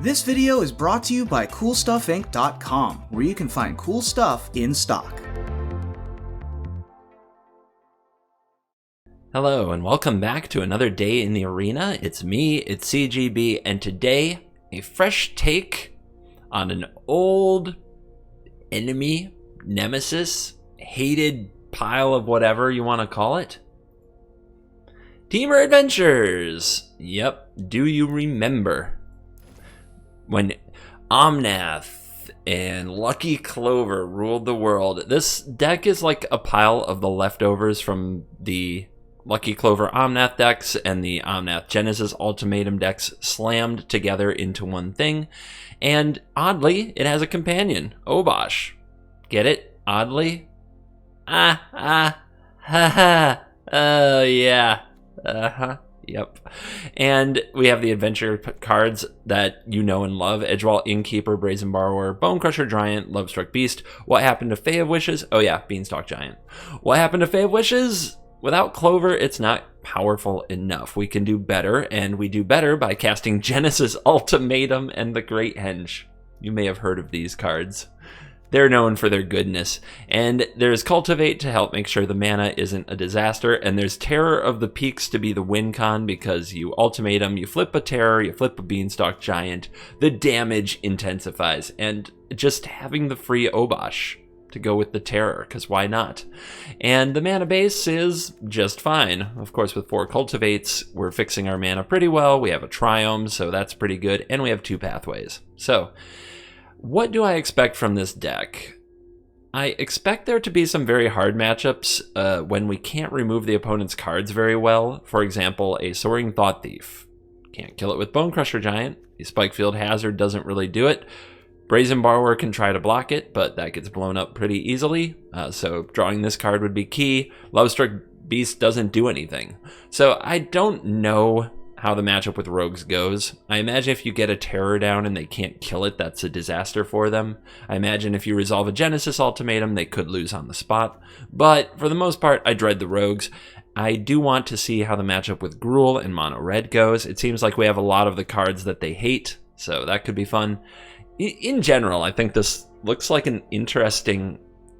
This video is brought to you by CoolStuffInc.com, where you can find cool stuff in stock. Hello, and welcome back to another day in the arena. It's me, it's CGB, and today, a fresh take on an old enemy, nemesis, hated pile of whatever you want to call it. Teamer Adventures! Yep, do you remember when Omnath and Lucky Clover ruled the world? This deck is like a pile of the leftovers from the Lucky Clover Omnath decks and the Omnath Genesis Ultimatum decks slammed together into one thing. And oddly, it has a companion, Obosh. Get it? Oddly? Yeah. Yep. And we have the adventure cards that you know and love: Edgewall, Innkeeper, Brazen Borrower, Bonecrusher Giant, Lovestruck Beast. What happened to Fae of Wishes? Oh yeah, Beanstalk Giant. What happened to Fae of Wishes? Without Clover, it's not powerful enough. We can do better, and we do better by casting Genesis Ultimatum and the Great Henge. You may have heard of these cards. They're known for their goodness. And there's Cultivate to help make sure the mana isn't a disaster. And there's Terror of the Peaks to be the win con, because you Ultimatum, you flip a Terror, you flip a Beanstalk Giant, the damage intensifies. And just having the free Obosh to go with the Terror, because why not? And the mana base is just fine. Of course, with 4 Cultivates, we're fixing our mana pretty well. We have a Triome, so that's pretty good. And we have 2 Pathways. So what do I expect from this deck? I expect there to be some very hard matchups when we can't remove the opponent's cards very well. For example, a Soaring Thought Thief. Can't kill it with Bonecrusher Giant. The Spikefield Hazard doesn't really do it. Brazen Borrower can try to block it, but that gets blown up pretty easily. So drawing this card would be key. Lovestruck Beast doesn't do anything. So I don't know how the matchup with Rogues goes. I imagine if you get a Terror down and they can't kill it, that's a disaster for them. I imagine if you resolve a Genesis Ultimatum, they could lose on the spot. But for the most part, I dread the Rogues. I do want to see how the matchup with Gruul and Mono Red goes. It seems like we have a lot of the cards that they hate, so that could be fun. In general, I think this looks like an interesting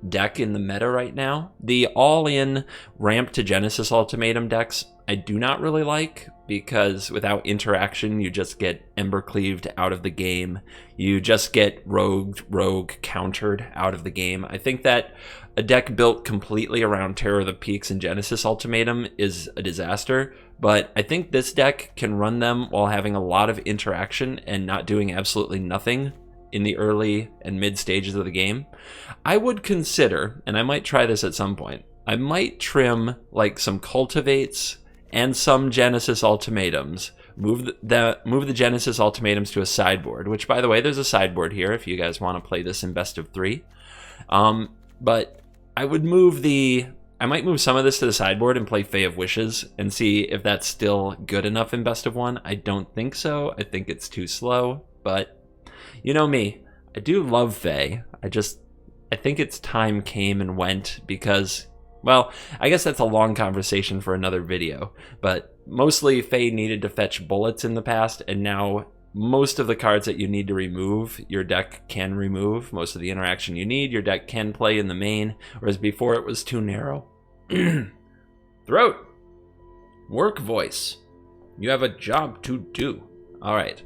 deck in the meta right now. The all-in ramp to Genesis Ultimatum decks I do not really like, because without interaction you just get Ember Cleaved out of the game. You just get rogue countered out of the game. I think that a deck built completely around Terror of the Peaks and Genesis Ultimatum is a disaster, but I think this deck can run them while having a lot of interaction and not doing absolutely nothing in the early and mid stages of the game. I would consider, and I might try this at some point, I might trim like some Cultivates and some Genesis Ultimatums. Move the Genesis Ultimatums to a sideboard, which, by the way, there's a sideboard here if you guys want to play this in best of 3. But I would I might move some of this to the sideboard and play Fae of Wishes and see if that's still good enough in best of 1. I don't think so. I think it's too slow, but you know me, I do love Fae. I think its time came and went because, well, I guess that's a long conversation for another video, but mostly Fae needed to fetch bullets in the past, and now most of the cards that you need to remove, your deck can remove. Most of the interaction you need, your deck can play in the main, whereas before it was too narrow. Throat. Work voice. You have a job to do. All right.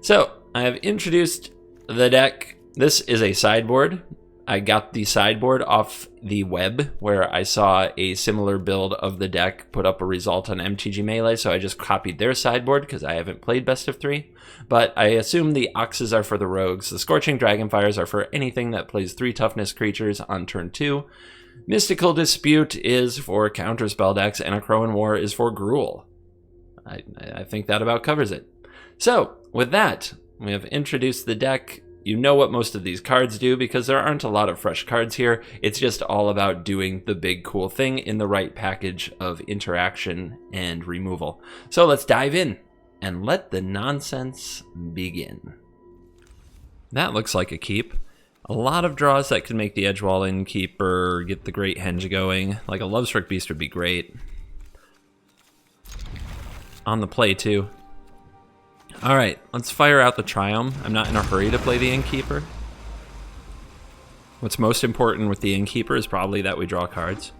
So I have introduced the deck. This is a sideboard. I got the sideboard off the web where I saw a similar build of the deck put up a result on MTG Melee, so I just copied their sideboard because I haven't played best of 3. But I assume the Oxes are for the Rogues, the Scorching Dragonfires are for anything that plays 3 toughness creatures on turn 2, Mystical Dispute is for counterspell decks, and a Crow in War is for Gruul. I think that about covers it. So, with that, we have introduced the deck. You know what most of these cards do because there aren't a lot of fresh cards here. It's just all about doing the big cool thing in the right package of interaction and removal. So let's dive in and let the nonsense begin. That looks like a keep. A lot of draws that could make the Edgewall Innkeeper, get the Great Henge going. Like a Lovestruck Beast would be great. On the play too. Alright, let's fire out the Triome. I'm not in a hurry to play the Innkeeper. What's most important with the Innkeeper is probably that we draw cards.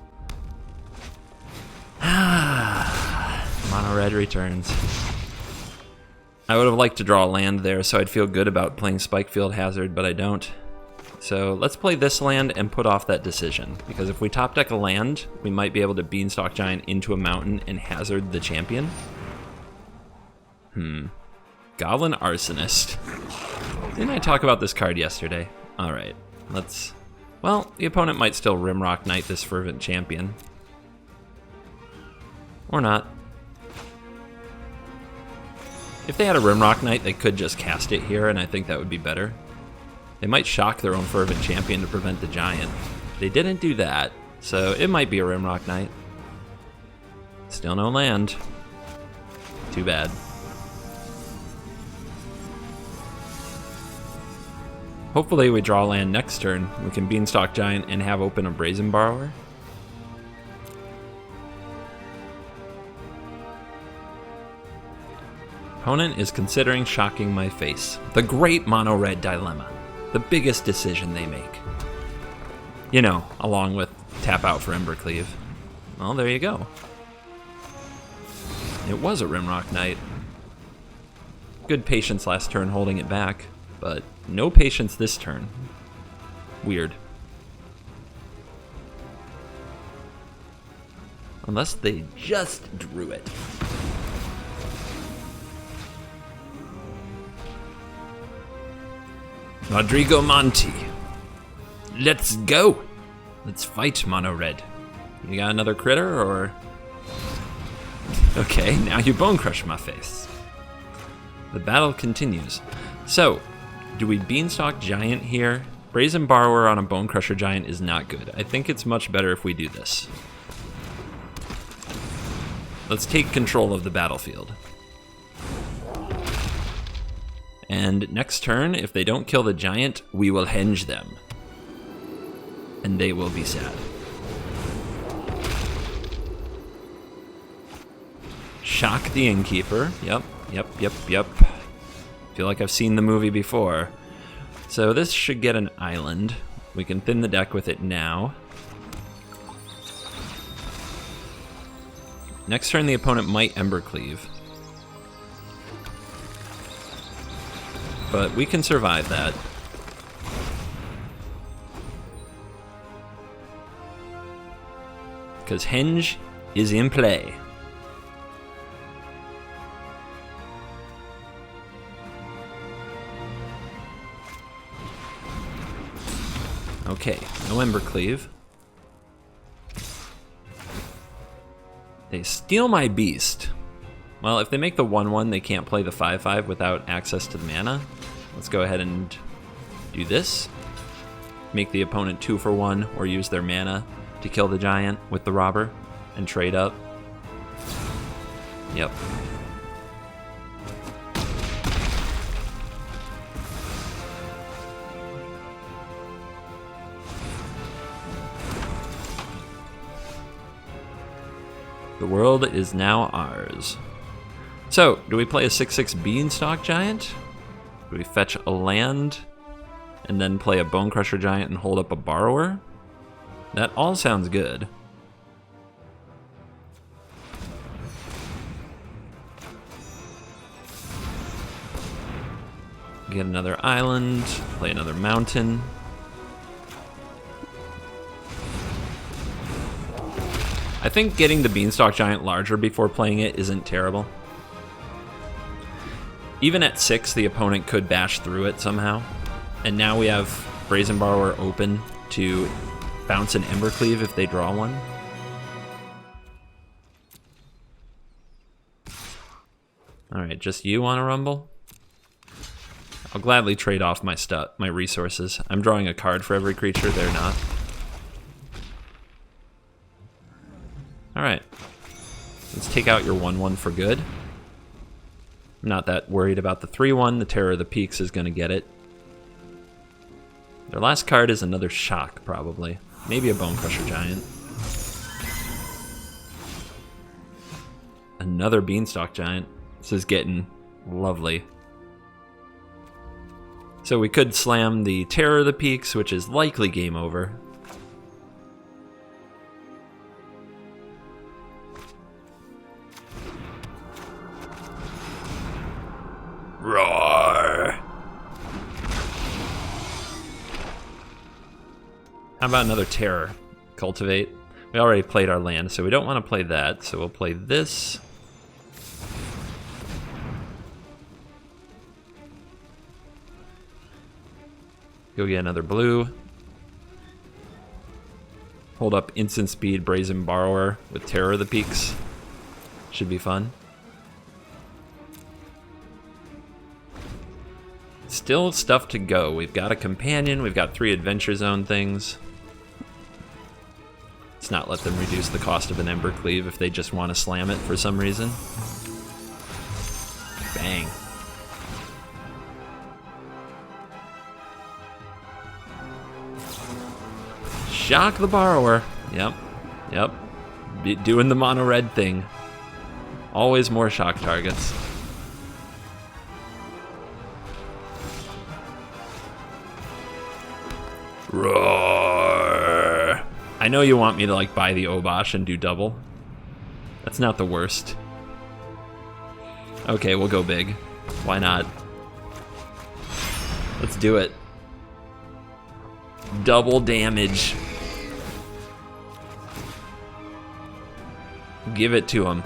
Mono red returns. I would have liked to draw a land there, so I'd feel good about playing Spikefield Hazard, but I don't. So let's play this land and put off that decision, because if we top deck a land, we might be able to Beanstalk Giant into a mountain and hazard the champion. Goblin Arsonist. Didn't I talk about this card yesterday? Alright, let's... Well, the opponent might still Rimrock Knight this Fervent Champion. Or not. If they had a Rimrock Knight, they could just cast it here, and I think that would be better. They might shock their own Fervent Champion to prevent the Giant. They didn't do that, so it might be a Rimrock Knight. Still no land. Too bad. Hopefully we draw land next turn. We can Beanstalk Giant and have open a Brazen Borrower. Opponent is considering shocking my face. The great mono-red dilemma. The biggest decision they make. You know, along with tap out for Embercleave. Well, there you go. It was a Rimrock Knight. Good patience last turn holding it back, but no patience this turn. Weird. Unless they just drew it. Rodrigo Monti. Let's go. Let's fight, Mono Red. You got another critter, or... Okay, now you Bone Crush my face. The battle continues. So, do we Beanstalk Giant here? Brazen Borrower on a Bone Crusher Giant is not good. I think it's much better if we do this. Let's take control of the battlefield. And next turn, if they don't kill the Giant, we will henge them. And they will be sad. Shock the Innkeeper. Yep. Feel like I've seen the movie before. So this should get an island. We can thin the deck with it now. Next turn, the opponent might Embercleave. But we can survive that. Because Henge is in play. Okay, no Embercleave. They steal my beast. Well, if they make the 1/1, they can't play the 5/5 without access to the mana. Let's go ahead and do this. Make the opponent 2 for 1, or use their mana to kill the Giant with the Robber and trade up. Yep. The world is now ours. So, do we play a 6/6 Beanstalk Giant? Do we fetch a land and then play a Bone Crusher Giant and hold up a Borrower? That all sounds good. Get another island, play another mountain. I think getting the Beanstalk Giant larger before playing it isn't terrible. Even at 6, the opponent could bash through it somehow. And now we have Brazen Borrower open to bounce an Embercleave if they draw one. Alright, just you want to rumble? I'll gladly trade off my resources. I'm drawing a card for every creature, they're not. Alright. Let's take out your 1/1 for good. I'm not that worried about the 3/1. The Terror of the Peaks is going to get it. Their last card is another Shock, probably. Maybe a Bone Crusher Giant. Another Beanstalk Giant. This is getting Lovely. So we could slam the Terror of the Peaks, which is likely game over. Roar! How about another Terror? Cultivate. We already played our land, so we don't want to play that, so we'll play this. Go get another blue. Hold up instant speed Brazen Borrower with Terror of the Peaks. Should be fun. Still stuff to go. We've got a companion, we've got 3 Adventure Zone things. Let's not let them reduce the cost of an Ember Cleave if they just want to slam it for some reason. Bang. Shock the Borrower. Yep. Doing the mono red thing. Always more shock targets. Roar. I know you want me to like buy the Obosh and do double. That's not the worst. Okay, we'll go big. Why not? Let's do it. Double damage. Give it to him.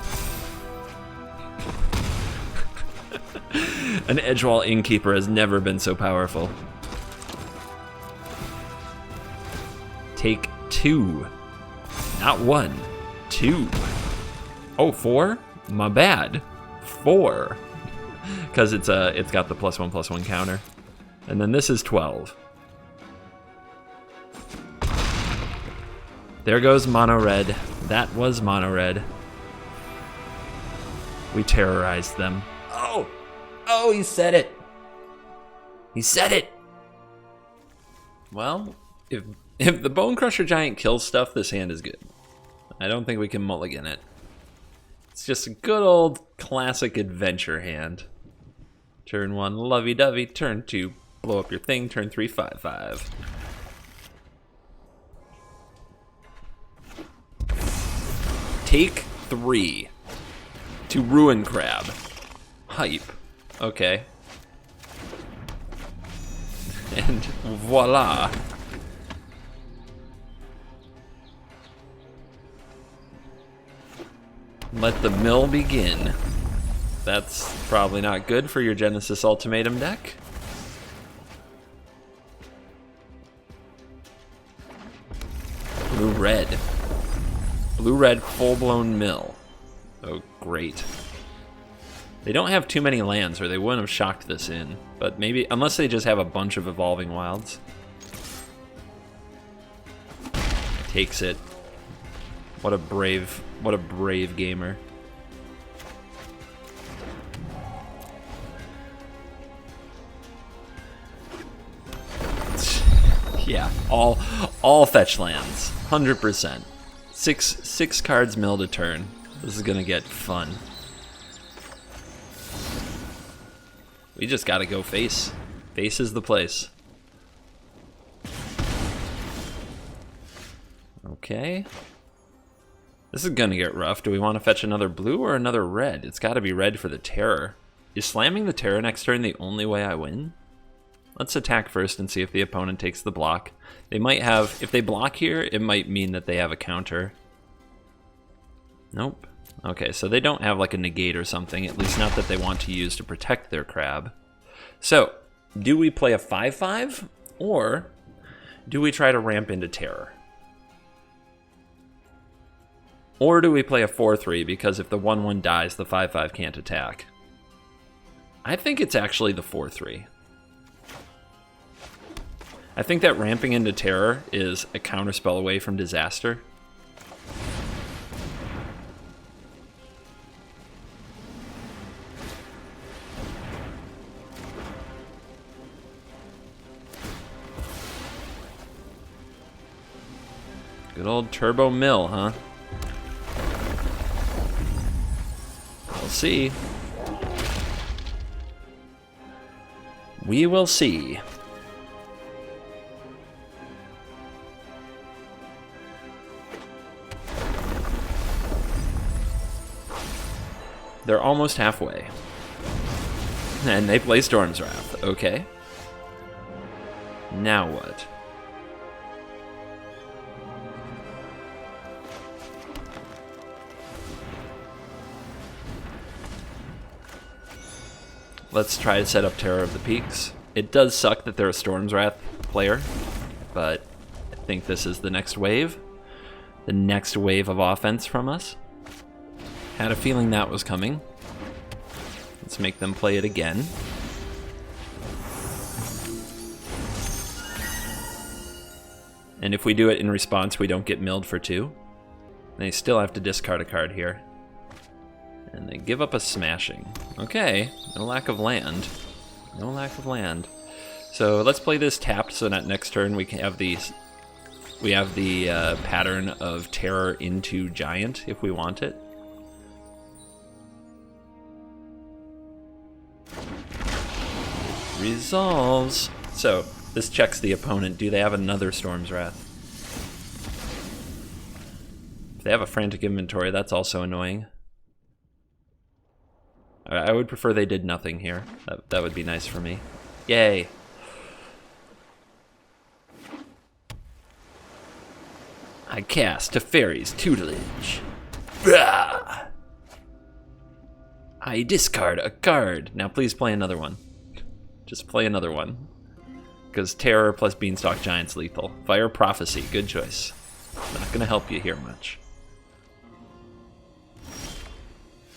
An Edgewall Innkeeper has never been so powerful. Take 2. Not 1. 2. Oh, 4? My bad. 4. Because it's got the +1/+1 counter. And then this is 12. There goes mono red. That was mono red. We terrorized them. Oh, he said it. He said it. Well, if the Bone Crusher Giant kills stuff, this hand is good. I don't think we can mulligan it. It's just a good old classic adventure hand. Turn 1, lovey-dovey. Turn 2, blow up your thing. Turn 3, 5/5. Take 3 to Ruin Crab. Hype. Okay. And voila. Let the mill begin. That's probably not good for your Genesis Ultimatum deck. Blue-red. Blue-red full-blown mill. Oh, great. They don't have too many lands, or they wouldn't have shocked this in. But maybe, unless they just have a bunch of Evolving Wilds. Takes it. What a brave gamer. Yeah, all fetch lands, 100%. Six cards milled a turn. This is gonna get fun. We just gotta go face. Face is the place. Okay. This is gonna get rough. Do we want to fetch another blue or another red? It's gotta be red for the Terror. Is slamming the Terror next turn the only way I win? Let's attack first and see if the opponent takes the block. They might have, if they block here, it might mean that they have a counter. Nope. Okay, so they don't have like a negate or something, at least not that they want to use to protect their crab. So, do we play a 5/5 or do we try to ramp into Terror? Or do we play a 4/3 because if the 1/1 dies, the 5/5 can't attack? I think it's actually the 4/3. I think that ramping into Terror is a counterspell away from disaster. Good old Turbo Mill, huh? We'll see. We will see. They're almost halfway. And they play Storm's Wrath. Okay. Now what? Let's try to set up Terror of the Peaks. It does suck that they're a Storm's Wrath player, but I think this is the next wave. The next wave of offense from us. Had a feeling that was coming. Let's make them play it again. And if we do it in response, we don't get milled for 2. They still have to discard a card here. And they give up a smashing. Okay, no lack of land. No lack of land. So let's play this tapped so that next turn we can have these. We have the pattern of terror into giant if we want it. Resolves. So this checks the opponent. Do they have another Storm's Wrath? If they have a frantic inventory, that's also annoying. I would prefer they did nothing here. That would be nice for me. Yay. I cast Teferi's Tutelage. Rah! I discard a card. Now please play another one. Just play another one. Because Terror plus Beanstalk Giant's lethal. Fire Prophecy, good choice. Not gonna help you here much.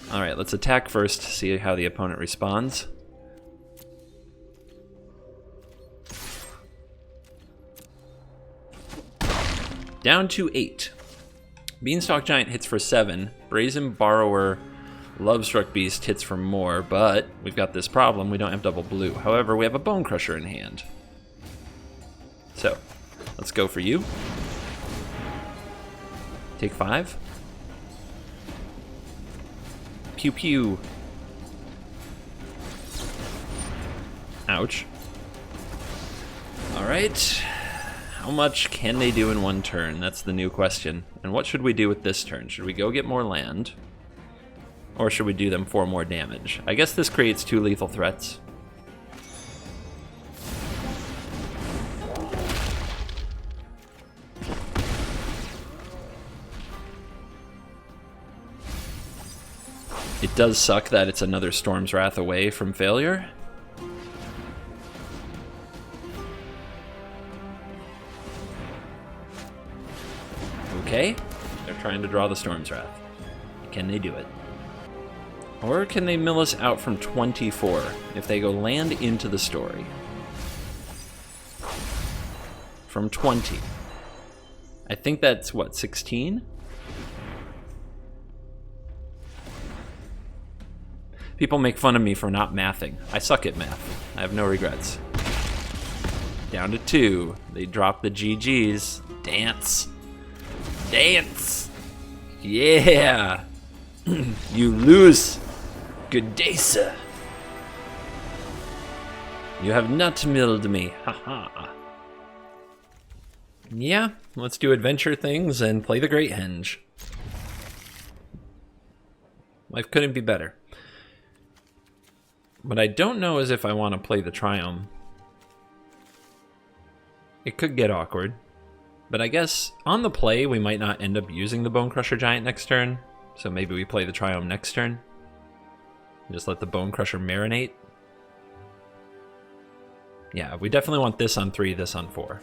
Alright, let's attack first, see how the opponent responds. Down to 8. Beanstalk Giant hits for 7. Brazen Borrower Lovestruck Beast hits for more, but we've got this problem, we don't have double blue. However, we have a Bone Crusher in hand. So, let's go for you. Take 5. Pew pew. Ouch. Alright. How much can they do in one turn? That's the new question. And what should we do with this turn? Should we go get more land? Or should we do them for more damage? I guess this creates 2 lethal threats. It does suck that it's another Storm's Wrath away from failure. Okay, they're trying to draw the Storm's Wrath. Can they do it? Or can they mill us out from 24 if they go land into the story? From 20. I think that's, what, 16? People make fun of me for not mathing. I suck at math. I have no regrets. Down to 2. They drop the GGs. Dance. Dance. Yeah. You lose. Good day, sir. You have not milled me. Haha. Yeah, let's do adventure things and play the Great Henge. Life couldn't be better. What I don't know is if I want to play the Triumph. It could get awkward. But I guess on the play, we might not end up using the Bone Crusher Giant next turn. So maybe we play the Triumph next turn. Just let the Bone Crusher marinate. Yeah, we definitely want this on 3, this on 4.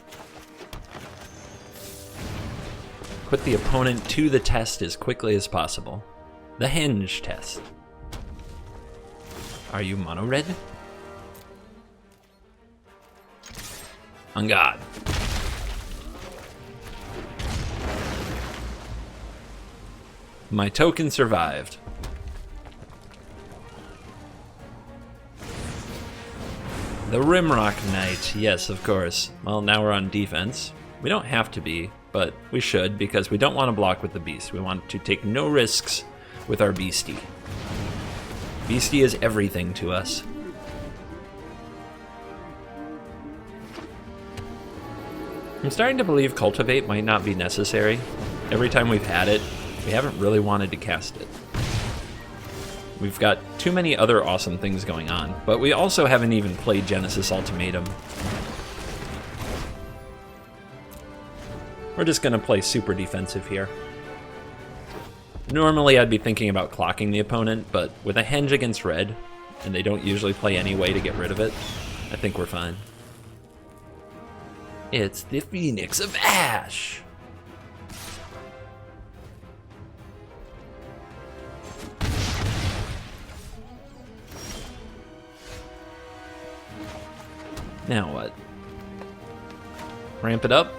Put the opponent to the test as quickly as possible. The Henge test. Are you mono red? On God. My token survived. The Rimrock Knight, yes, of course. Well, now we're on defense. We don't have to be, but we should because we don't want to block with the beast. We want to take no risks with our beastie. Beastie is everything to us. I'm starting to believe Cultivate might not be necessary. Every time we've had it, we haven't really wanted to cast it. We've got too many other awesome things going on, but we also haven't even played Genesis Ultimatum. We're just gonna play super defensive here. Normally I'd be thinking about clocking the opponent, but with a henge against red, and they don't usually play any way to get rid of it, I think we're fine. It's the Phoenix of Ash! Now what? Ramp it up.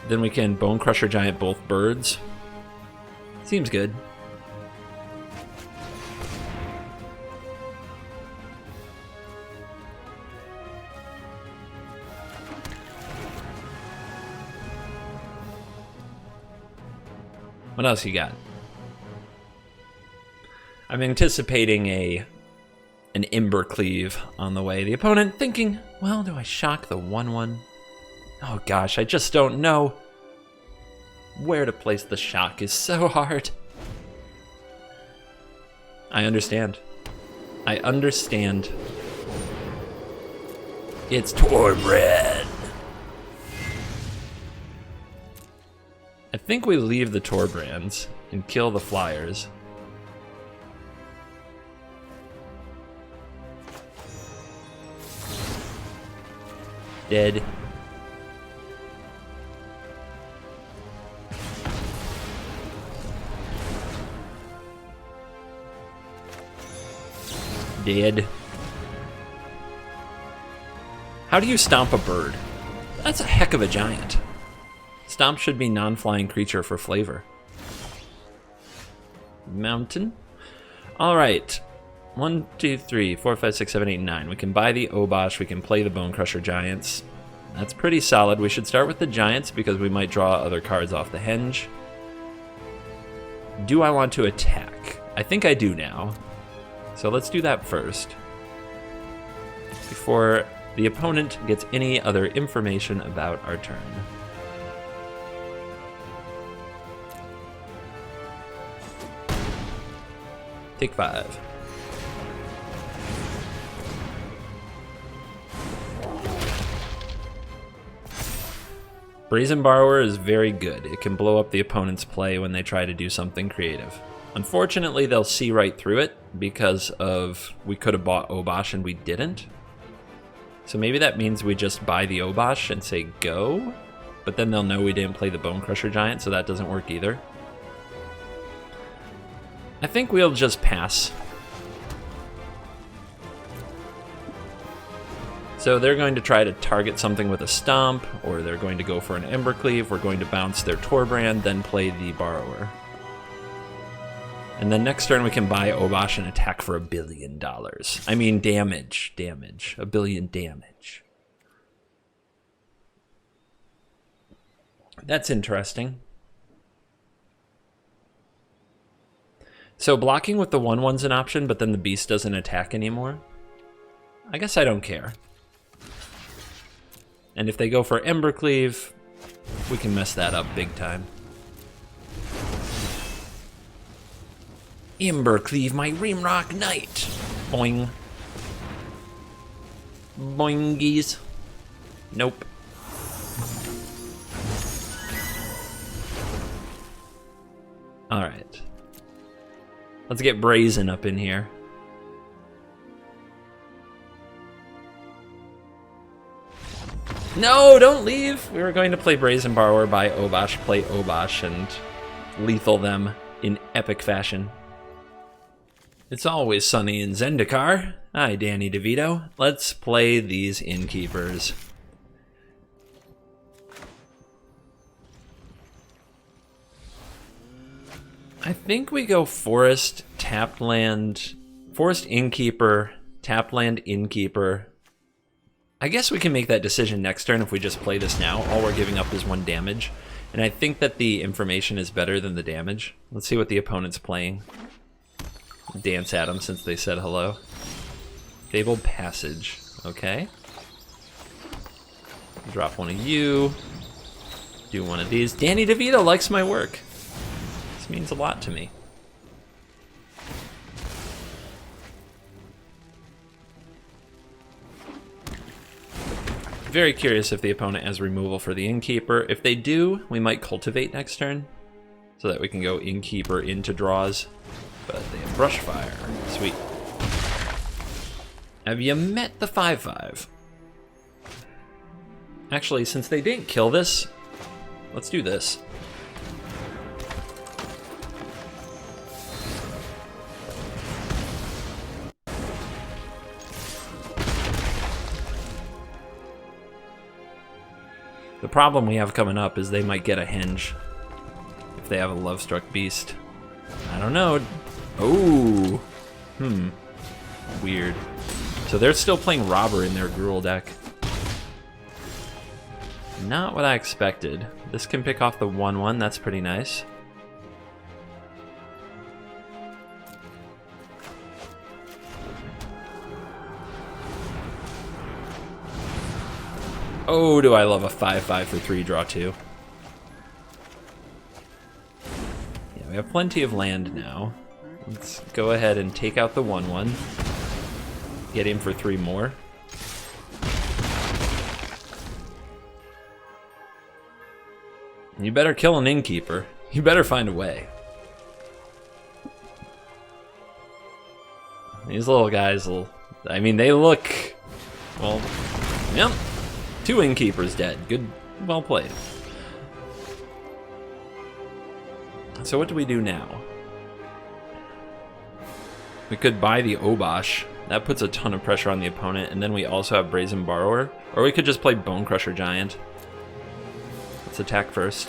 Then we can Bone Crusher Giant both birds. Seems good. What else you got? I'm anticipating an Ember Cleave on the way. The opponent thinking, well, do I shock the 1/1? Oh gosh, I just don't know. Where to place the shock is so hard. I understand. I understand. It's Torbran. I think we leave the Torbrands and kill the Flyers. Dead. Dead. How do you stomp a bird? That's a heck of a giant. Stomp should be non-flying creature for flavor. Mountain. All right. 1, 2, 3, 4, 5, 6, 7, 8, 9. We can buy the Obosh. We can play the Bone Crusher Giants. That's pretty solid. We should start with the Giants because we might draw other cards off the henge. Do I want to attack? I think I do now. So let's do that first. Before the opponent gets any other information about our turn. Take 5. Brazen Borrower is very good. It can blow up the opponent's play when they try to do something creative. Unfortunately, they'll see right through it because of we could have bought Obosh and we didn't. So maybe that means we just buy the Obosh and say go, but then they'll know we didn't play the Bone Crusher Giant, so that doesn't work either. I think we'll just pass. So they're going to try to target something with a Stomp, or they're going to go for an Ember Cleave. We're going to bounce their Torbran, then play the Borrower. And then next turn we can buy Obosh and attack for $1 billion. I mean damage. $1 billion damage. That's interesting. So blocking with the 1/1's an option, but then the beast doesn't attack anymore. I guess I don't care. And if they go for Ember Cleave, we can mess that up big time. Ember Cleave, my Rimrock Knight. Boing. Boingies. Nope. Alright. Let's get Brazen up in here. No, don't leave! We were going to play Brazen Borrower, buy Obosh, play Obosh, and lethal them in epic fashion. It's always sunny in Zendikar. Hi, Danny DeVito. Let's play these Innkeepers. I think we go Forest, tapped land, Forest Innkeeper, tapped land Innkeeper. I guess we can make that decision next turn if we just play this now. All we're giving up is 1 damage. And I think that the information is better than the damage. Let's see what the opponent's playing. Dance at them since they said hello. Fabled Passage. Okay. Drop one of you. do one of these. Danny DeVito likes my work. This means a lot to me. Very curious if the opponent has removal for the Innkeeper. If they do, we might cultivate next turn so that we can go Innkeeper into draws. But they have Brush Fire. Sweet. Have you met the 5/5? Actually, since they didn't kill this, let's do this. The problem we have coming up is they might get a Henge if they have a Lovestruck Beast. I don't know. Oh, weird. So they're still playing Robber in their Gruul deck. Not what I expected. This can pick off the 1/1, that's pretty nice. Oh, do I love a 5/5 for 3, draw 2. Yeah, we have plenty of land now. Let's go ahead and take out the 1/1. Get him for 3 more. You better kill an Innkeeper. You better find a way. These little guys will... I mean, they look... Well, yep. 2 Innkeepers dead. Good, well played. So what do we do now? We could buy the Obosh. That puts a ton of pressure on the opponent, and then we also have Brazen Borrower. Or we could just play Bonecrusher Giant. Let's attack first.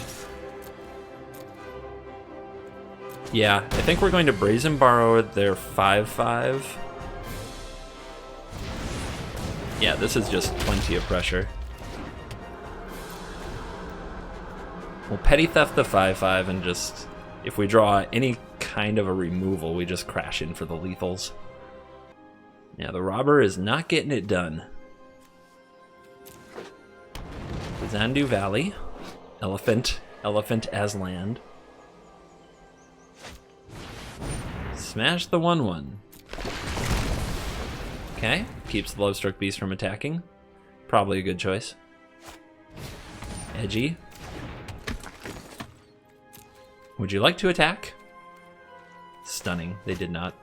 Yeah, I think we're going to Brazen Borrower their 5/5. Yeah, this is just plenty of pressure. We'll Petty Theft the 5/5 and just, if we draw any kind of a removal, we just crash in for the lethals. Yeah, the Robber is not getting it done. Zandu Valley. Elephant as land. Smash the 1/1. Okay, keeps the Lovestruck Beast from attacking. Probably a good choice. Edgy. Would you like to attack? Stunning, they did not.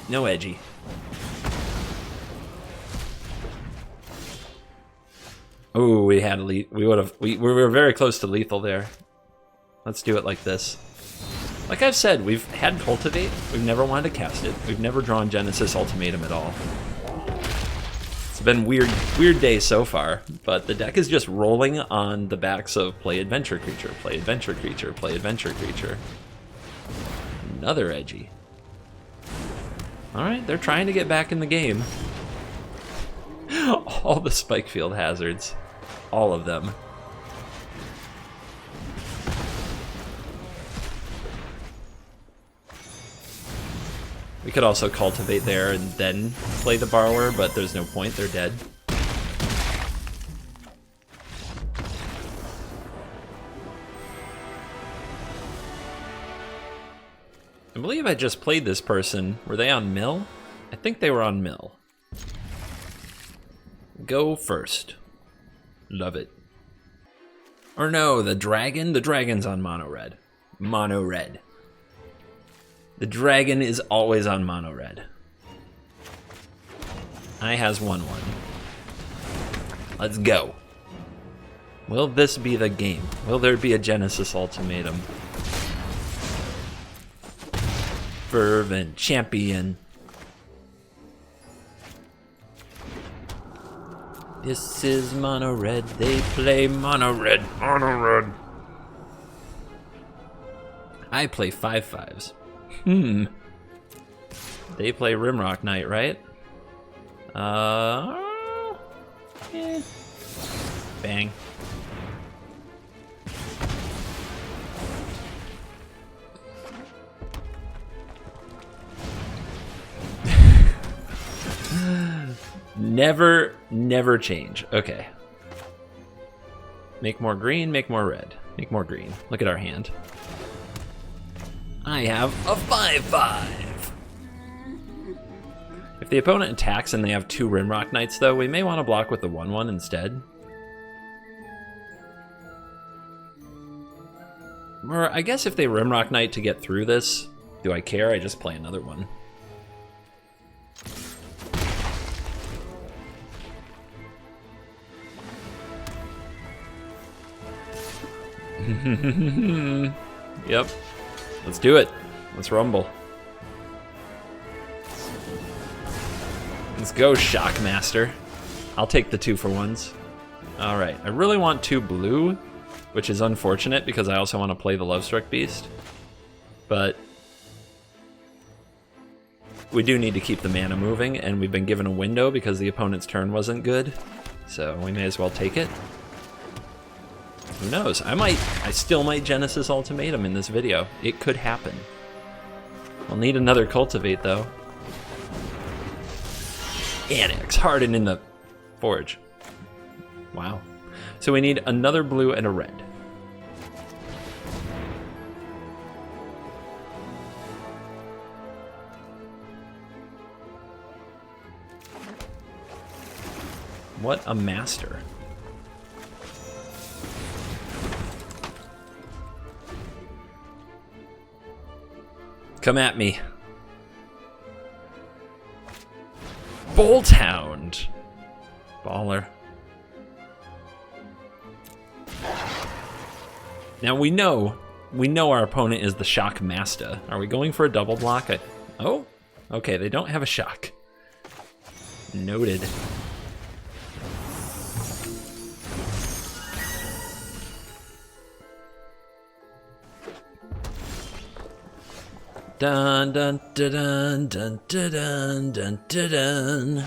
No edgy. Oh, we had we were very close to lethal there. Let's do it like this. Like I've said, we've had Cultivate, we've never wanted to cast it, we've never drawn Genesis Ultimatum at all. It's been weird day so far, but the deck is just rolling on the backs of play Adventure Creature, play Adventure Creature, play Adventure Creature. Another edgy. Alright, they're trying to get back in the game. All the Spikefield hazards. All of them. We could also Cultivate there and then play the Borrower, but there's no point, they're dead. I believe I just played this person. Were they on mill? I think they were on mill. Go first. Love it. Or no, the dragon? The dragon's on mono red. Mono red. The dragon is always on mono red. I has 1/1. Let's go. Will this be the game? Will there be a Genesis Ultimatum? Fervent champion. This is mono red, they play mono red, mono red. I play 5/5s. They play Rimrock Knight, right? Yeah. Bang. Never change. Okay. Make more green, make more red. Make more green. Look at our hand. I have a 5/5. If the opponent attacks and they have 2 Rimrock Knights, though, we may want to block with the 1/1 instead. Or I guess if they Rimrock Knight to get through this, do I care? I just play another one. Yep. Let's do it. Let's rumble. Let's go, Shockmaster. I'll take the 2-for-1s. Alright, I really want 2 blue, which is unfortunate because I also want to play the Lovestruck Beast. But we do need to keep the mana moving, and we've been given a window because the opponent's turn wasn't good. So we may as well take it. Who knows? I still might Genesis Ultimatum in this video. It could happen. We'll need another Cultivate, though. Annex, harden in the forge. Wow. So we need another blue and a red. What a master. Come at me. Bolthound. Baller. Now we know our opponent is the Shock Master. Are we going for a double block? Oh, okay, they don't have a shock. Noted. Dun dun dun dun dun dun dun dun dun.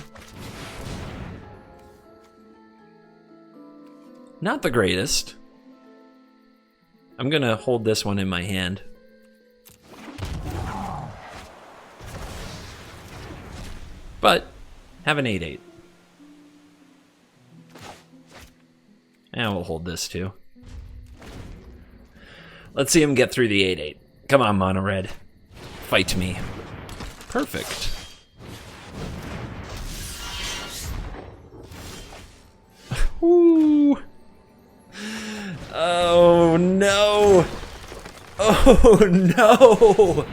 Not the greatest. I'm gonna hold this one in my hand. But have an 8/8. And we'll hold this too. Let's see him get through the 8/8. Come on, Mono Red. Fight me. Perfect. Ooh. Oh no. Oh no.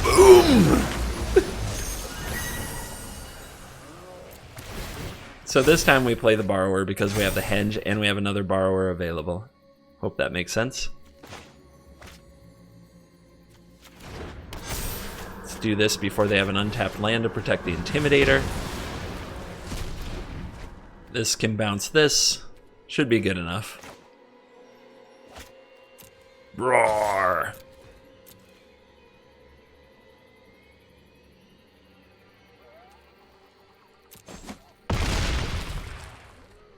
Boom. So this time we play the Borrower because we have the Henge and we have another Borrower available. Hope that makes sense. Let's do this before they have an untapped land to protect the Intimidator. This can bounce this. Should be good enough. Roar!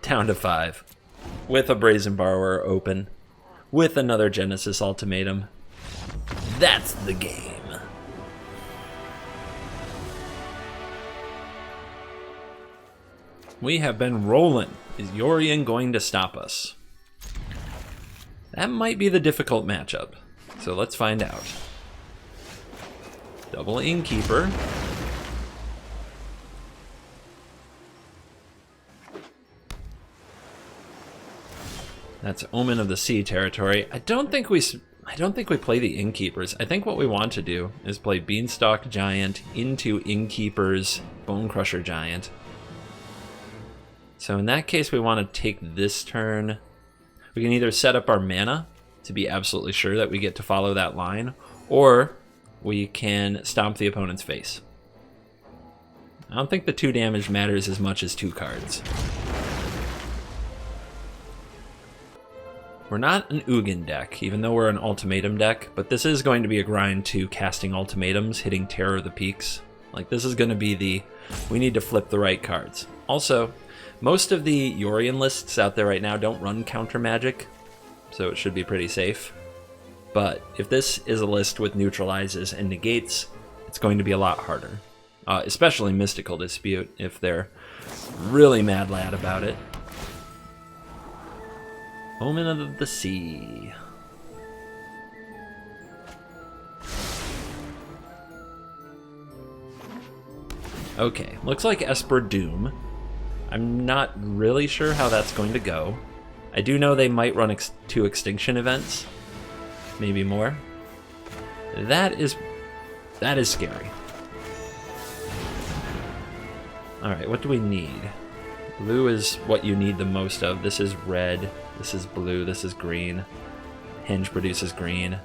Down to 5. With a Brazen Borrower open. With another Genesis Ultimatum. That's the game. We have been rolling. Is Yorion going to stop us? That might be the difficult matchup. So let's find out. Double Innkeeper. That's Omen of the Sea territory. I don't think we play the Innkeepers. I think what we want to do is play Beanstalk Giant into Innkeeper's Bonecrusher Giant. So in that case, we want to take this turn. We can either set up our mana to be absolutely sure that we get to follow that line, or we can stomp the opponent's face. I don't think the 2 damage matters as much as 2 cards. We're not an Ugin deck, even though we're an Ultimatum deck, but this is going to be a grind to casting ultimatums, hitting Terror of the Peaks. Like, this is going to be we need to flip the right cards. Also, most of the Yorion lists out there right now don't run counter magic, so it should be pretty safe. But if this is a list with neutralizes and negates, it's going to be a lot harder. especially Mystical Dispute if they're really mad lad about it. Omen of the Sea. Okay, looks like Esper Doom. I'm not really sure how that's going to go. I do know they might run 2 extinction events, maybe more. That is scary. All right, what do we need? Blue is what you need the most of. This is red, this is blue, this is green. Henge produces green.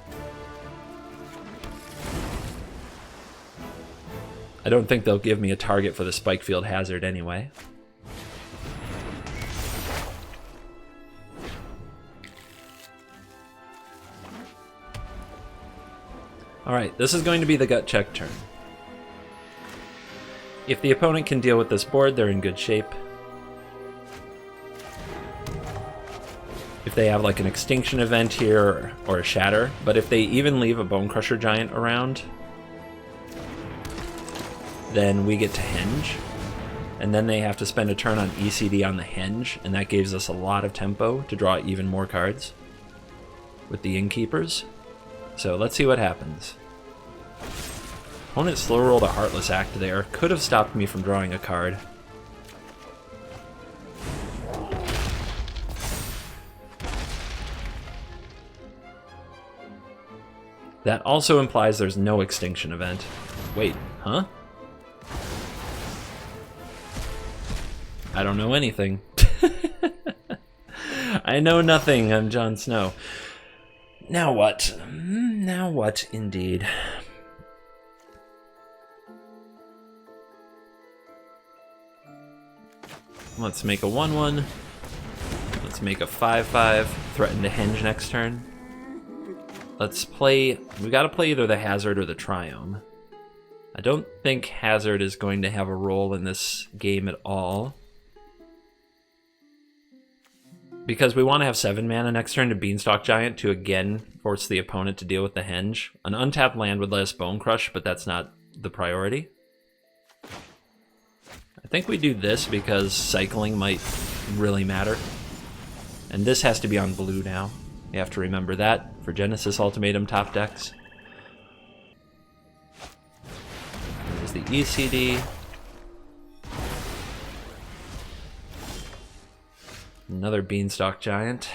I don't think they'll give me a target for the Spike Field Hazard anyway. Alright, this is going to be the gut check turn. If the opponent can deal with this board, they're in good shape. If they have like an extinction event here or a shatter, but if they even leave a Bone Crusher Giant around, then we get to Henge, and then they have to spend a turn on ECD on the Henge, and that gives us a lot of tempo to draw even more cards with the Innkeepers. So let's see what happens. Opponent slow rolled a Heartless Act there. Could have stopped me from drawing a card. That also implies there's no extinction event. Wait, huh? I don't know anything. I know nothing. I'm Jon Snow. Now what? Now what, indeed? Let's make a 1/1. Let's make a 5/5. Threaten to Henge next turn. Let's play... We gotta play either the Hazard or the Triome. I don't think Hazard is going to have a role in this game at all, because we want to have 7 mana next turn to Beanstalk Giant to again force the opponent to deal with the Henge. An untapped land would let us Bone Crush, but that's not the priority. I think we do this because cycling might really matter. And this has to be on blue now. You have to remember that for Genesis Ultimatum top decks. There's the ECD. Another Beanstalk Giant.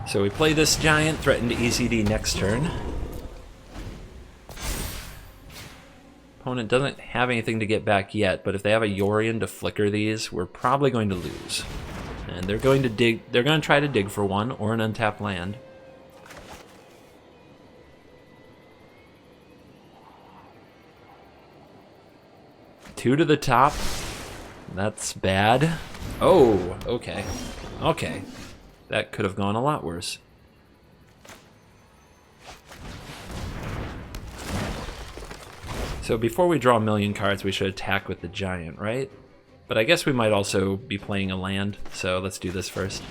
So we play this Giant, threaten to ECD next turn. Opponent doesn't have anything to get back yet, but if they have a Yorion to flicker these, we're probably going to lose. And they're going to dig, they're going to try to dig for 1 or an untapped land. Two to the top. That's bad. Oh, okay. Okay. That could have gone a lot worse. So before we draw a million cards, we should attack with the Giant, right? But I guess we might also be playing a land, so let's do this first.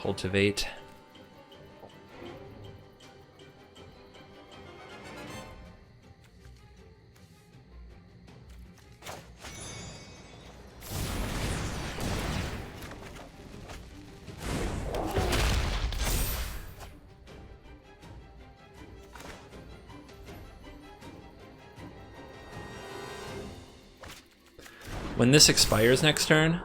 Cultivate. When this expires next turn,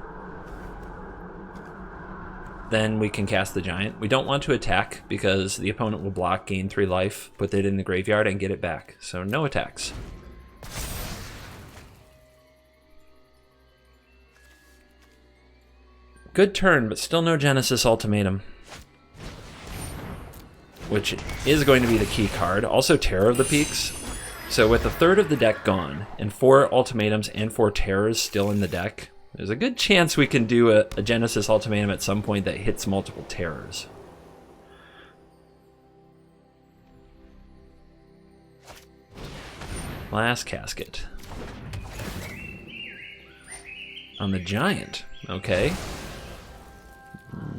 then we can cast the Giant. We don't want to attack because the opponent will block, gain 3 life, put it in the graveyard, and get it back. So no attacks. Good turn, but still no Genesis Ultimatum, which is going to be the key card. Also Terror of the Peaks. So with a third of the deck gone, and 4 ultimatums and 4 terrors still in the deck, there's a good chance we can do a Genesis Ultimatum at some point that hits multiple terrors. Last Casket. On the Giant, okay.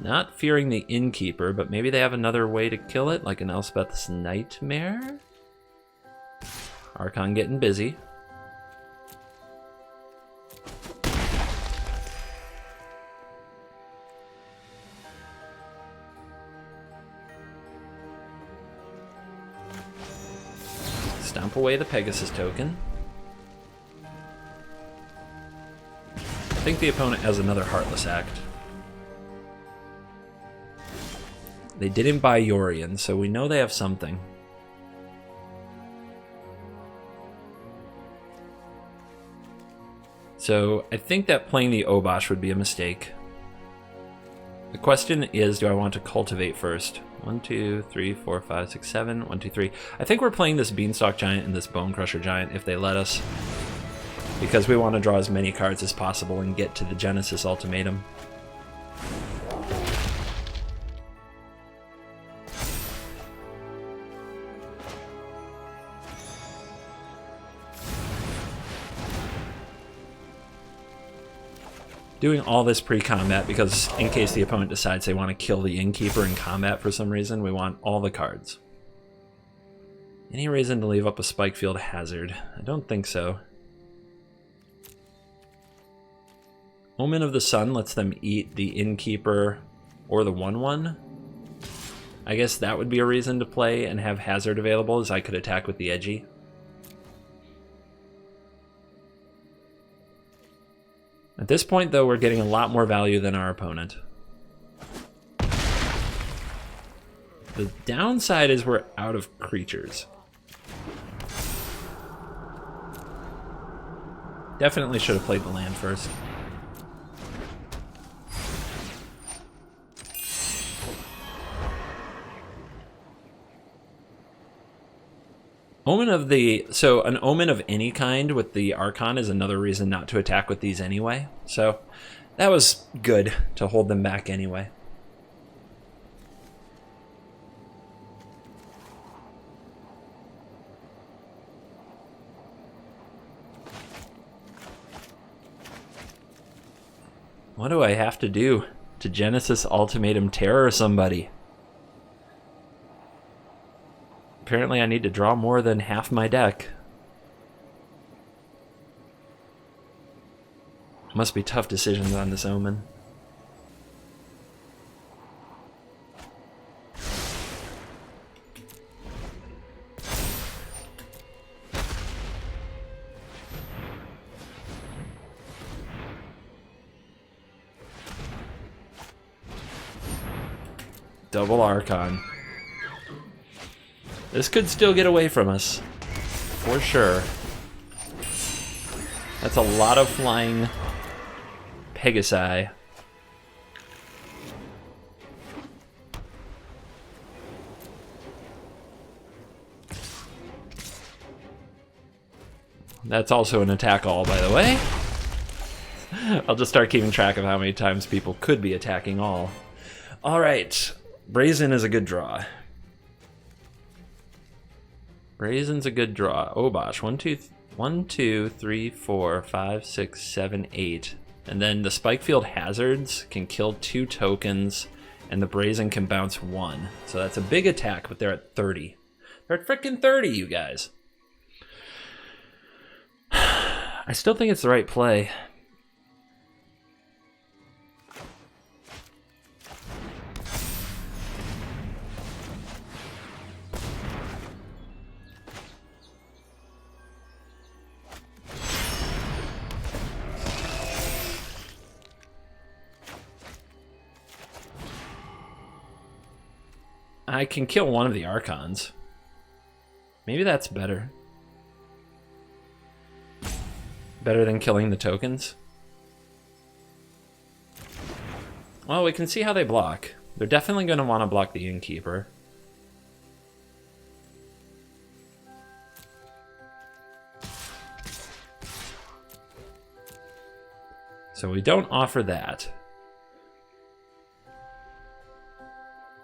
Not fearing the Innkeeper, but maybe they have another way to kill it, like an Elspeth's Nightmare? Archon getting busy. Stomp away the Pegasus token. I think the opponent has another Heartless Act. They didn't buy Yorion, so we know they have something. So I think that playing the Obosh would be a mistake. The question is, do I want to cultivate first? 1, 2, 3, 4, 5, 6, 7. 1, 2, 3. I think we're playing this Beanstalk Giant and this Bone Crusher Giant if they let us, because we want to draw as many cards as possible and get to the Genesis Ultimatum. Doing all this pre-combat because in case the opponent decides they want to kill the Innkeeper in combat for some reason, we want all the cards. Any reason to leave up a Spikefield Hazard? I don't think so. Omen of the Sun lets them eat the Innkeeper or the 1/1. I guess that would be a reason to play and have Hazard available, as I could attack with the Edgy. At this point, though, we're getting a lot more value than our opponent. The downside is we're out of creatures. Definitely should have played the land first. Omen of the... So an Omen of any kind with the Archon is another reason not to attack with these anyway. So that was good to hold them back anyway. What do I have to do to Genesis Ultimatum Terror somebody? Apparently I need to draw more than half my deck. Must be tough decisions on this Omen. Double Archon. This could still get away from us, for sure. That's a lot of flying Pegasi. That's also an attack all, by the way. I'll just start keeping track of how many times people could be attacking all. All right, Brazen is a good draw. Brazen's a good draw. Obosh, 1, 2, 3, 4, 5, 6, 7, 8. And then the Spikefield Hazards can kill 2 tokens, and the Brazen can bounce 1. So that's a big attack, but they're at 30. They're at frickin' 30, you guys. I still think it's the right play. I can kill one of the Archons. Maybe that's better. Better than killing the tokens? Well, we can see how they block. They're definitely going to want to block the Innkeeper. So we don't offer that.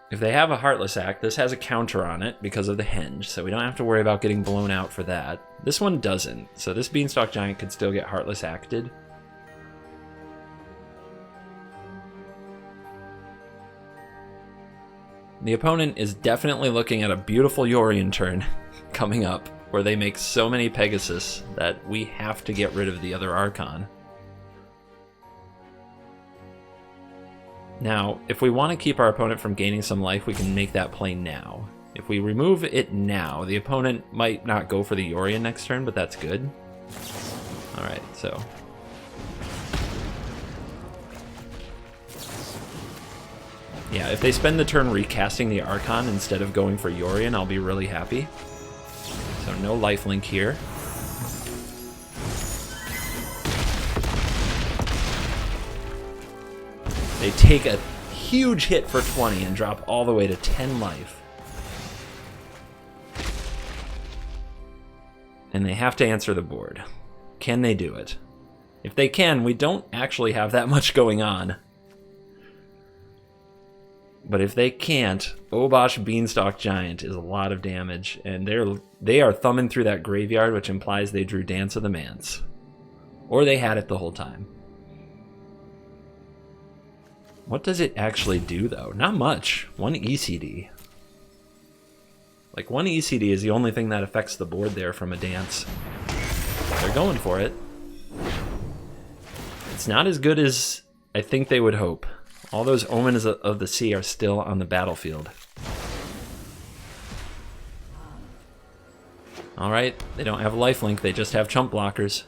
If they have a Heartless Act, this has a counter on it because of the Henge, so we don't have to worry about getting blown out for that. This one doesn't, so this Beanstalk Giant could still get Heartless Acted. The opponent is definitely looking at a beautiful Yorion turn coming up, where they make so many Pegasus that we have to get rid of the other Archon. Now, if we want to keep our opponent from gaining some life, we can make that play now. If we remove it now, the opponent might not go for the Yorion next turn, but that's good. Alright, so... yeah, if they spend the turn recasting the Archon instead of going for Yorion, I'll be really happy. So no lifelink here. They take a huge hit for 20 and drop all the way to 10 life. And they have to answer the board. Can they do it? If they can, we don't actually have that much going on. But if they can't, Obosh Beanstalk Giant is a lot of damage, and they are thumbing through that graveyard, which implies they drew Dance of the Mance. Or they had it the whole time. What does it actually do, though? Not much. 1 ECD. Like, 1 ECD is the only thing that affects the board there from a dance. They're going for it. It's not as good as I think they would hope. All those Omens of the Sea are still on the battlefield. Alright, they don't have a lifelink, they just have chump blockers.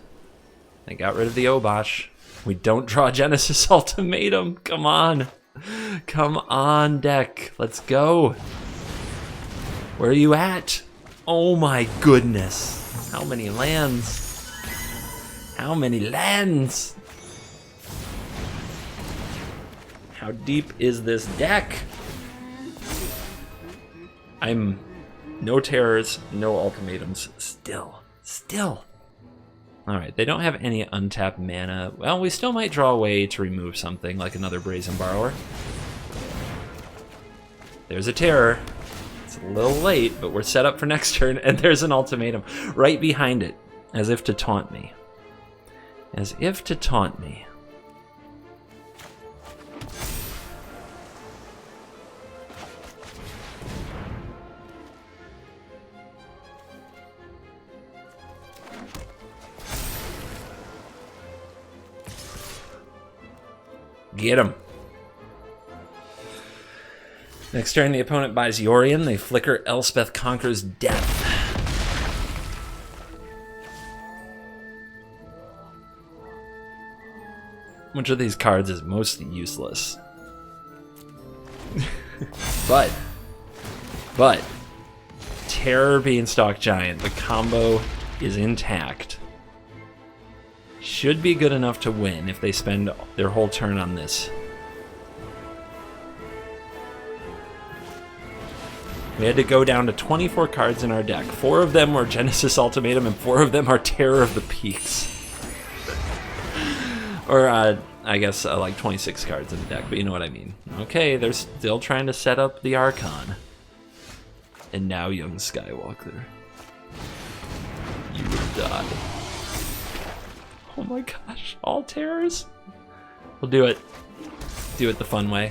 They got rid of the Obosh. We don't draw Genesis Ultimatum. Come on. Come on, deck. Let's go. Where are you at? Oh my goodness. How many lands? How many lands? How deep is this deck? I'm... no terrors, no ultimatums. Still. Alright, they don't have any untapped mana. Well, we still might draw a way to remove something, like another Brazen Borrower. There's a terror. It's a little late, but we're set up for next turn, and there's an ultimatum right behind it, as if to taunt me. As if to taunt me. Get him. Next turn, the opponent buys Yorion. They flicker Elspeth Conquers Death. Which of these cards is most useless? but Terror Beanstalk Giant, the combo is intact. Should be good enough to win if they spend their whole turn on this. We had to go down to 24 cards in our deck. 4 of them were Genesis Ultimatum and 4 of them are Terror of the Peaks. Or, I guess, like 26 cards in the deck, but you know what I mean. Okay, they're still trying to set up the Archon. And now young Skywalker. You will die. Oh my gosh, all terrors? We'll do it. Do it the fun way.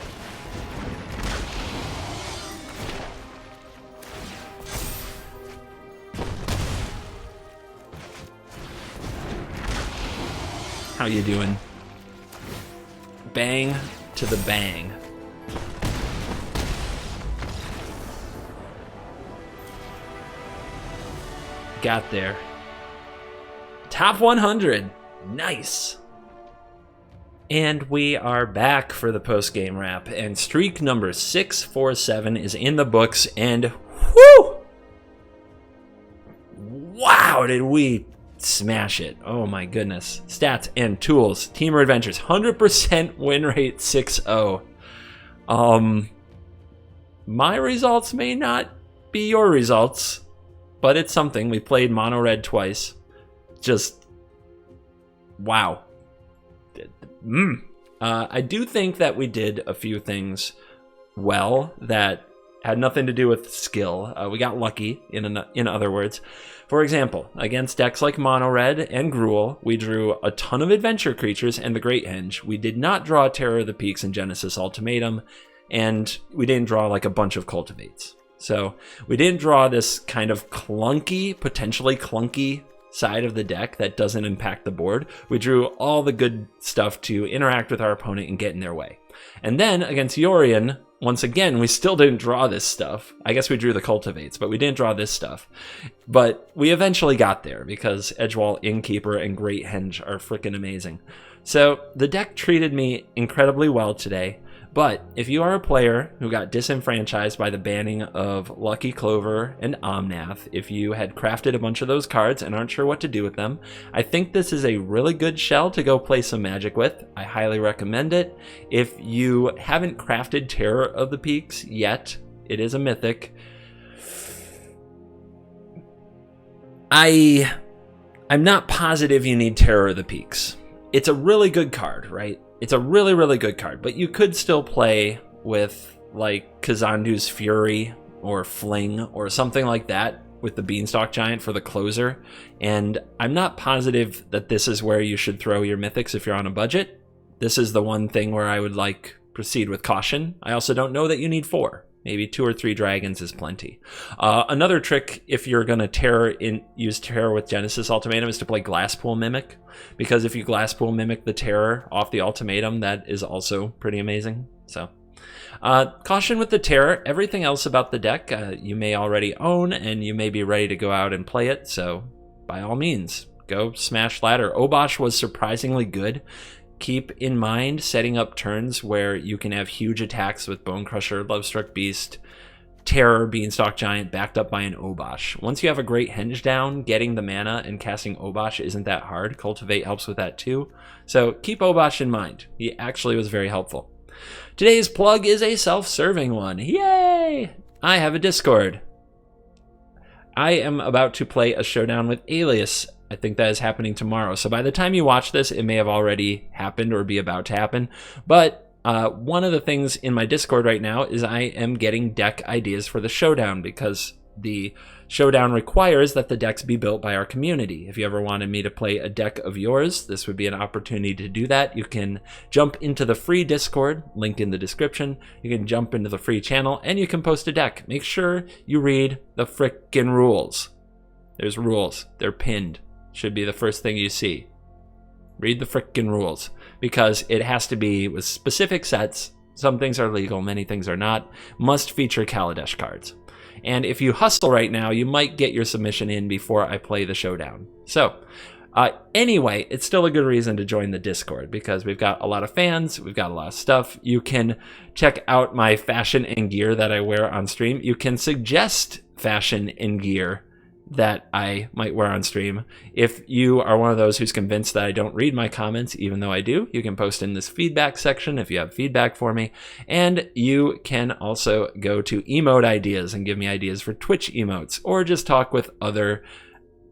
How you doing? Bang to the bang. Got there. Top 100. Nice. And we are back for the post-game wrap, and streak number 647 is in the books, and whoo! Wow, did we smash it. Oh my goodness. Stats and tools. Teamer Adventures, 100% win rate 6-0. My results may not be your results, but it's something. We played mono red twice. Just wow. I do think that we did a few things well that had nothing to do with skill. We got lucky, in other words. For example, against decks like mono red and gruul, we drew a ton of adventure creatures and the Great Henge. We did not draw Terror of the Peaks and Genesis Ultimatum, and we didn't draw like a bunch of cultivates. So we didn't draw this kind of clunky, potentially clunky side of the deck that doesn't impact the board. We drew all the good stuff to interact with our opponent and get in their way. And then against Yorion, once again, we still didn't draw this stuff. I guess we drew the cultivates, but we didn't draw this stuff. But we eventually got there because Edgewall, Innkeeper, and Great Henge are freaking amazing. So the deck treated me incredibly well today. But if you are a player who got disenfranchised by the banning of Lucky Clover and Omnath, if you had crafted a bunch of those cards and aren't sure what to do with them, I think this is a really good shell to go play some Magic with. I highly recommend it. If you haven't crafted Terror of the Peaks yet, it is a mythic. I'm not positive you need Terror of the Peaks. It's a really good card, right? It's a really, really good card, but you could still play with like Kazandu's Fury or Fling or something like that with the Beanstalk Giant for the closer. And I'm not positive that this is where you should throw your mythics if you're on a budget. This is the one thing where I would like proceed with caution. I also don't know that you need 4. Maybe 2 or 3 dragons is plenty. Another trick, if you're going to use Terror with Genesis Ultimatum, is to play Glasspool Mimic. Because if you Glasspool Mimic the Terror off the Ultimatum, that is also pretty amazing. So, caution with the Terror. Everything else about the deck you may already own, and you may be ready to go out and play it. So, by all means, go smash ladder. Obosh was surprisingly good. Keep in mind setting up turns where you can have huge attacks with Bone Crusher, Lovestruck Beast, Terror, Beanstalk Giant, backed up by an Obosh. Once you have a Great Henge down, getting the mana and casting Obosh isn't that hard. Cultivate helps with that too. So keep Obosh in mind. He actually was very helpful. Today's plug is a self-serving one. Yay! I have a Discord. I am about to play a showdown with Alias. I think that is happening tomorrow. So by the time you watch this, it may have already happened or be about to happen. But one of the things in my Discord right now is I am getting deck ideas for the showdown because the showdown requires that the decks be built by our community. If you ever wanted me to play a deck of yours, this would be an opportunity to do that. You can jump into the free Discord, link in the description. You can jump into the free channel and you can post a deck. Make sure you read the frickin' rules. There's rules. They're pinned. Should be the first thing you see. Read the frickin' rules because it has to be with specific sets. Some things are legal, many things are not. Must feature Kaladesh cards. And if you hustle right now, you might get your submission in before I play the showdown. So anyway, it's still a good reason to join the Discord because we've got a lot of fans, we've got a lot of stuff. You can check out my fashion and gear that I wear on stream. You can suggest fashion and gear that I might wear on stream. If you are one of those who's convinced that I don't read my comments, even though I do, you can post in this feedback section if you have feedback for me. And you can also go to emote ideas and give me ideas for Twitch emotes, or just talk with other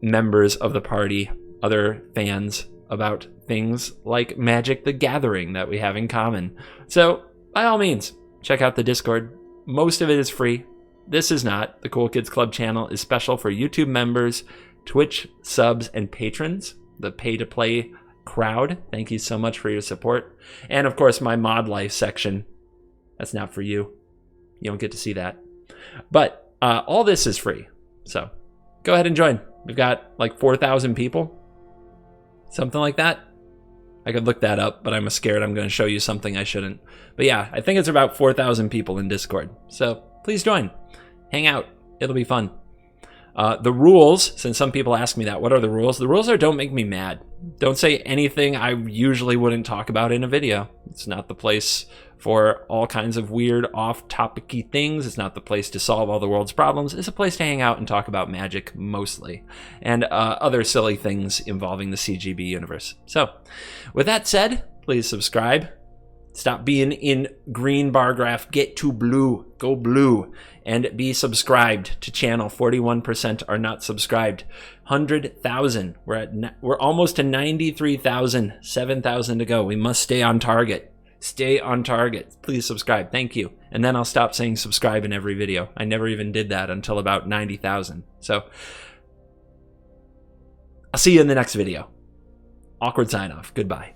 members of the party, other fans, about things like Magic the Gathering that we have in common. So by all means, check out the Discord. Most of it is free. This is not. The Cool Kids Club channel is special for YouTube members, Twitch subs, and patrons, the pay-to-play crowd. Thank you so much for your support. And of course, my mod life section. That's not for you. You don't get to see that. But all this is free. So go ahead and join. We've got like 4,000 people. Something like that. I could look that up, but I'm scared I'm going to show you something I shouldn't. But yeah, I think it's about 4,000 people in Discord. So please join. Hang out. It'll be fun. The rules, since some people ask me that, what are the rules? The rules are don't make me mad. Don't say anything I usually wouldn't talk about in a video. It's not the place for all kinds of weird off-topic-y things. It's not the place to solve all the world's problems. It's a place to hang out and talk about Magic mostly, and other silly things involving the CGB universe. So with that said, please subscribe. Stop being in green bar graph. Get to blue. Go blue. And be subscribed to channel. 41% are not subscribed. 100,000. We're almost to 93,000. 7,000 to go. We must stay on target. Stay on target. Please subscribe. Thank you. And then I'll stop saying subscribe in every video. I never even did that until about 90,000. So I'll see you in the next video. Awkward sign off. Goodbye.